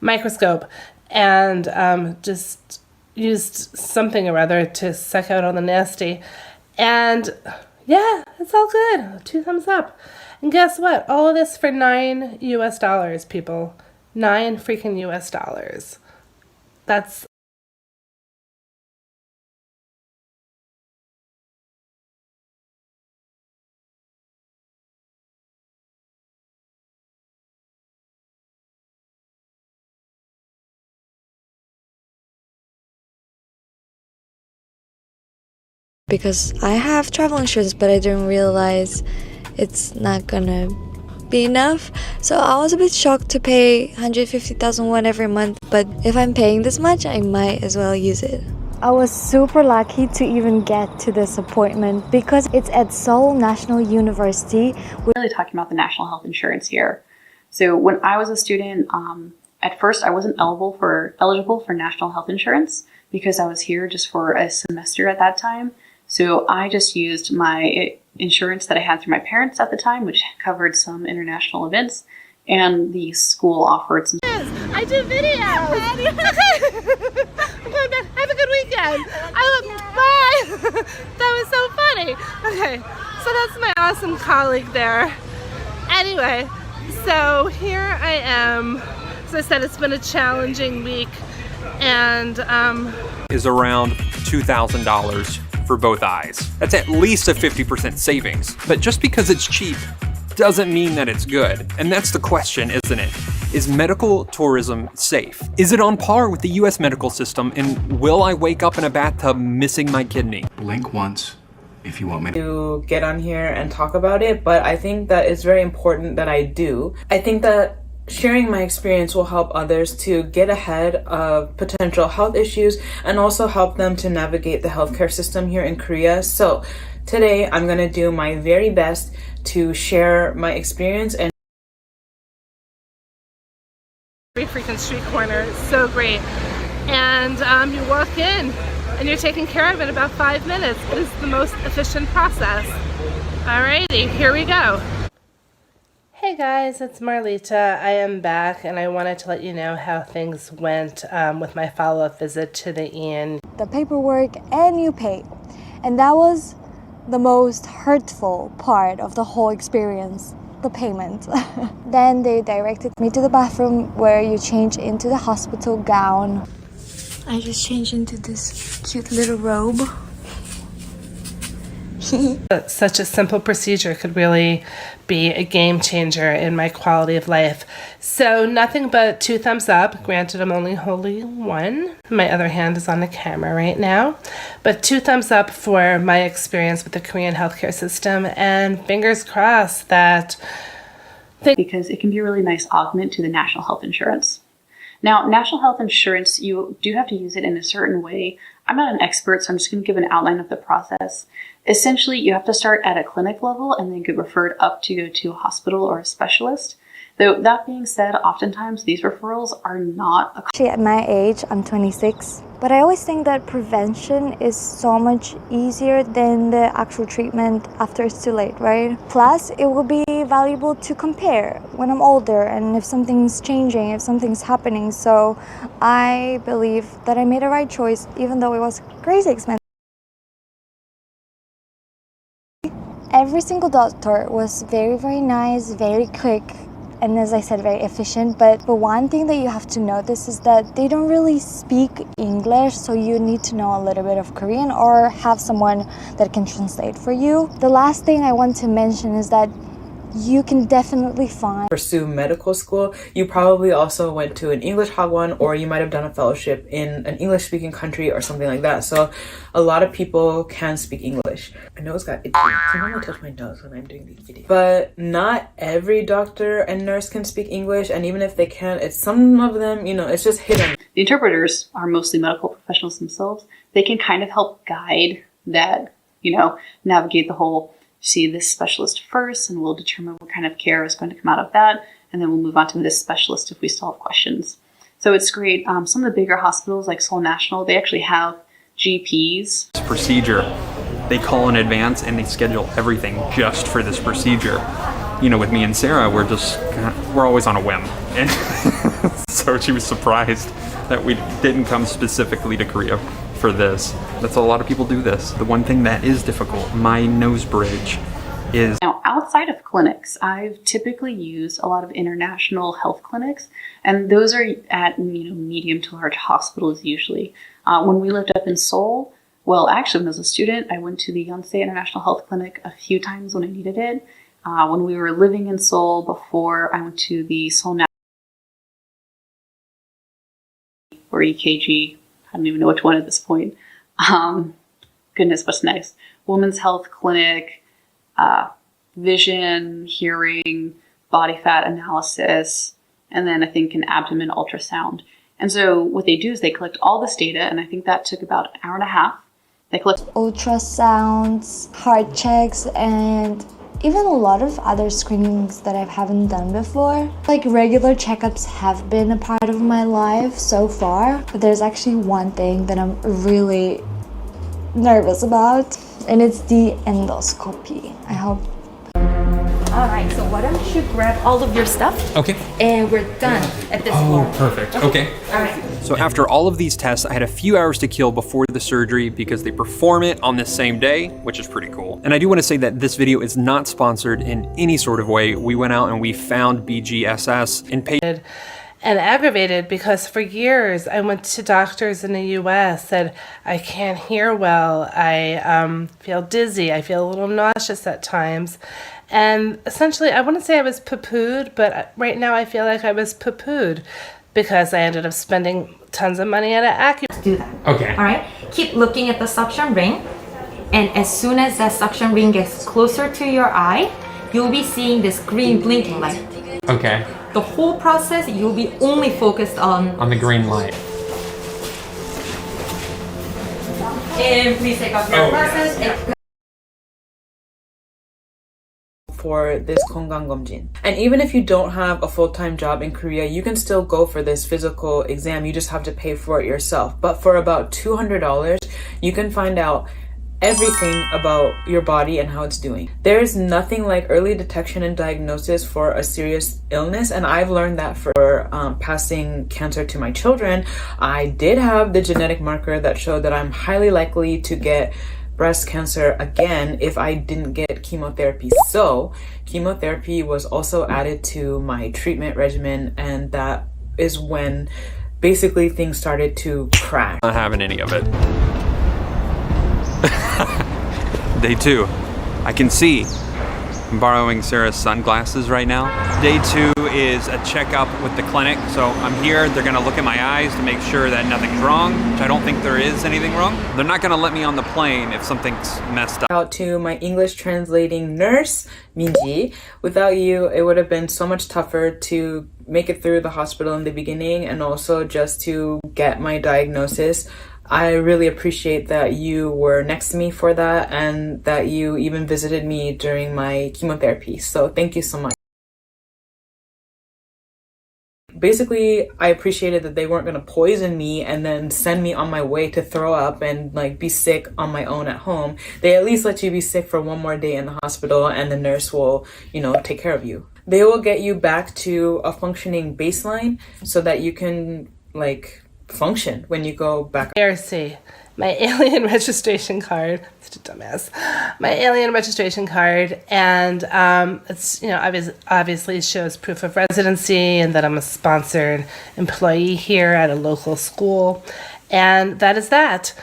microscope and just used something or other to suck out all the nasty. And yeah, it's all good. 2 thumbs up. And guess what? All of this for $9 US, people. $9 freaking US. That's because I have travel insurance, but I didn't realize it's not gonna be enough. So I was a bit shocked to pay 150,000 won every month, but if I'm paying this much, I might as well use it. I was super lucky to even get to this appointment because it's at Seoul National University. We're really talking about the national health insurance here. So when I was a student, at first I wasn't eligible for national health insurance because I was here just for a semester at that time. So I just used my insurance that I had through my parents at the time, which covered some international events, and the school offered some. I do videos. Okay. I'm going back. Have a good weekend. Bye. That was so funny. Okay, so that's my awesome colleague there. Anyway, so here I am. As I said, it's been a challenging week, and is around $2,000 for both eyes. That's at least a 50% savings. But just because it's cheap doesn't mean that it's good. And that's the question, isn't it? Is medical tourism safe? Is it on par with the US medical system? And will I wake up in a bathtub missing my kidney? Blink once if you want me to get on here and talk about it, but I think that it's very important that I do. I think that sharing my experience will help others to get ahead of potential health issues and also help them to navigate the healthcare system here in Korea. So today I'm going to do my very best to share my experience and every freaking street corner. It's so great. And you walk in and you're taken care of in about 5 minutes. It is the most efficient process. Alrighty, here we go. Hey guys, it's Marlita. I am back and I wanted to let you know how things went with my follow-up visit to the Ian. The paperwork and you pay. And that was the most hurtful part of the whole experience, the payment. Then they directed me to the bathroom where you change into the hospital gown. I just changed into this cute little robe. Such a simple procedure could really be a game changer in my quality of life. So nothing but 2 thumbs up. Granted, I'm only holding 1. My other hand is on the camera right now. But 2 thumbs up for my experience with the Korean healthcare system, and fingers crossed that because it can be a really nice augment to the national health insurance. Now, national health insurance, you do have to use it in a certain way. I'm not an expert, so I'm just going to give an outline of the process. Essentially, you have to start at a clinic level and then get referred up to go to a hospital or a specialist. Though that being said, oftentimes these referrals are not Actually, at my age, I'm 26, but I always think that prevention is so much easier than the actual treatment after it's too late, right? Plus, it will be valuable to compare when I'm older and if something's changing, if something's happening. So I believe that I made a right choice, even though it was crazy expensive. Every single doctor was very, very nice, very quick, and as I said, very efficient. But one thing that you have to notice is that they don't really speak English, so you need to know a little bit of Korean or have someone that can translate for you. The last thing I want to mention is that you can definitely pursue medical school. You probably also went to an English hagwon, or you might have done a fellowship in an English-speaking country or something like that. So a lot of people can speak English. My nose got itchy. Sometimes I touch my nose when I'm doing these videos. But not every doctor and nurse can speak English, and even if they can, it's some of them, it's just hidden. The interpreters are mostly medical professionals themselves. They can kind of help guide that, navigate the whole see this specialist first, and we'll determine what kind of care is going to come out of that, and then we'll move on to this specialist if we still have questions. So it's great. Some of the bigger hospitals like Seoul National, they actually have GPs. This procedure, they call in advance and they schedule everything just for this procedure. With me and Sarah, we're always on a whim. And so she was surprised that we didn't come specifically to Korea for this. That's a lot of people do this. The one thing that is difficult, my nose bridge, is... Now, outside of clinics, I've typically used a lot of international health clinics, and those are at medium to large hospitals usually. When we lived up in Seoul, well, actually, when I was a student, I went to the Yonsei International Health Clinic a few times when I needed it. When we were living in Seoul before, I went to the Seoul or EKG. I don't even know which one at this point. Goodness, what's nice. Women's Health Clinic, vision, hearing, body fat analysis, and then I think an abdomen ultrasound. And so what they do is they collect all this data, and I think that took about an hour and a half. They collect ultrasounds, heart checks, and even a lot of other screenings that I haven't done before. Like regular checkups have been a part of my life so far, but there's actually one thing that I'm really nervous about, and it's the endoscopy. I hope. Alright, so why don't you grab all of your stuff? Okay. And we're done at this floor. Perfect. Okay. Alright. So after all of these tests, I had a few hours to kill before the surgery because they perform it on the same day, which is pretty cool. And I do want to say that this video is not sponsored in any sort of way. We went out and we found BGSS and paid. And aggravated because for years I went to doctors in the US, said I can't hear well, I feel dizzy, I feel a little nauseous at times. And essentially, I wouldn't say I was poo-pooed, but right now I feel like I was poo-pooed because I ended up spending tons of money at Acupuncture. Do that. Okay. Alright, keep looking at the suction ring. And as soon as that suction ring gets closer to your eye, you'll be seeing this green blinking light. Okay. The whole process, you'll be only focused on the green light. And please take off your glasses. For this 건강검진. And even if you don't have a full-time job in Korea, you can still go for this physical exam. You just have to pay for it yourself. But for about $200, you can find out everything about your body and how it's doing. There's nothing like early detection and diagnosis for a serious illness, and I've learned that for passing cancer to my children. I did have the genetic marker that showed that I'm highly likely to get breast cancer again if I didn't get chemotherapy. So chemotherapy was also added to my treatment regimen, and that is when basically things started to crash. Not having any of it. Day 2. I can see. I'm borrowing Sarah's sunglasses right now. Day 2 is a checkup with the clinic. So I'm here, they're gonna look at my eyes to make sure that nothing's wrong, which I don't think there is anything wrong. They're not gonna let me on the plane if something's messed up. Out to my English translating nurse, Minji. Without you, it would have been so much tougher to make it through the hospital in the beginning, and also just to get my diagnosis. I really appreciate that you were next to me for that, and that you even visited me during my chemotherapy. So thank you so much. Basically, I appreciated that they weren't going to poison me and then send me on my way to throw up and like be sick on my own at home. They at least let you be sick for one more day in the hospital, and the nurse will, take care of you. They will get you back to a functioning baseline so that you can function when you go back. ARC, my alien registration card. Such a dumbass. My alien registration card, and it's obviously shows proof of residency and that I'm a sponsored employee here at a local school, and that is that.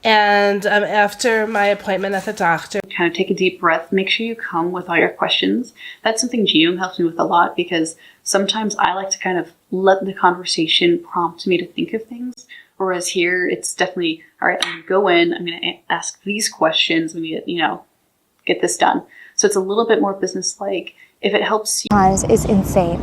And after my appointment at the doctor, kind of take a deep breath. Make sure you come with all your questions. That's something Jiyoung helps me with a lot, because sometimes I like to kind of let the conversation prompt me to think of things. Whereas here, it's definitely, all right, I'm going to go in, I'm going to ask these questions, we need to, get this done. So it's a little bit more business-like. If it helps you. It's insane.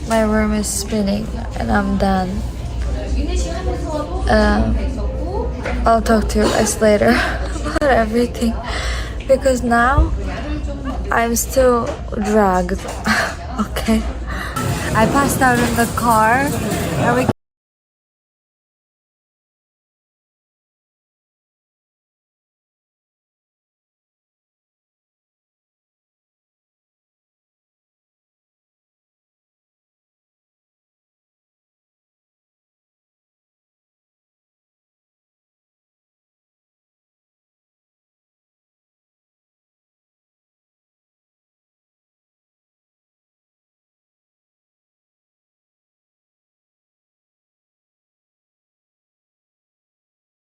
My room is spinning and I'm done. I'll talk to you guys later about everything, because now I'm still dragged. Okay. I passed out in the car and we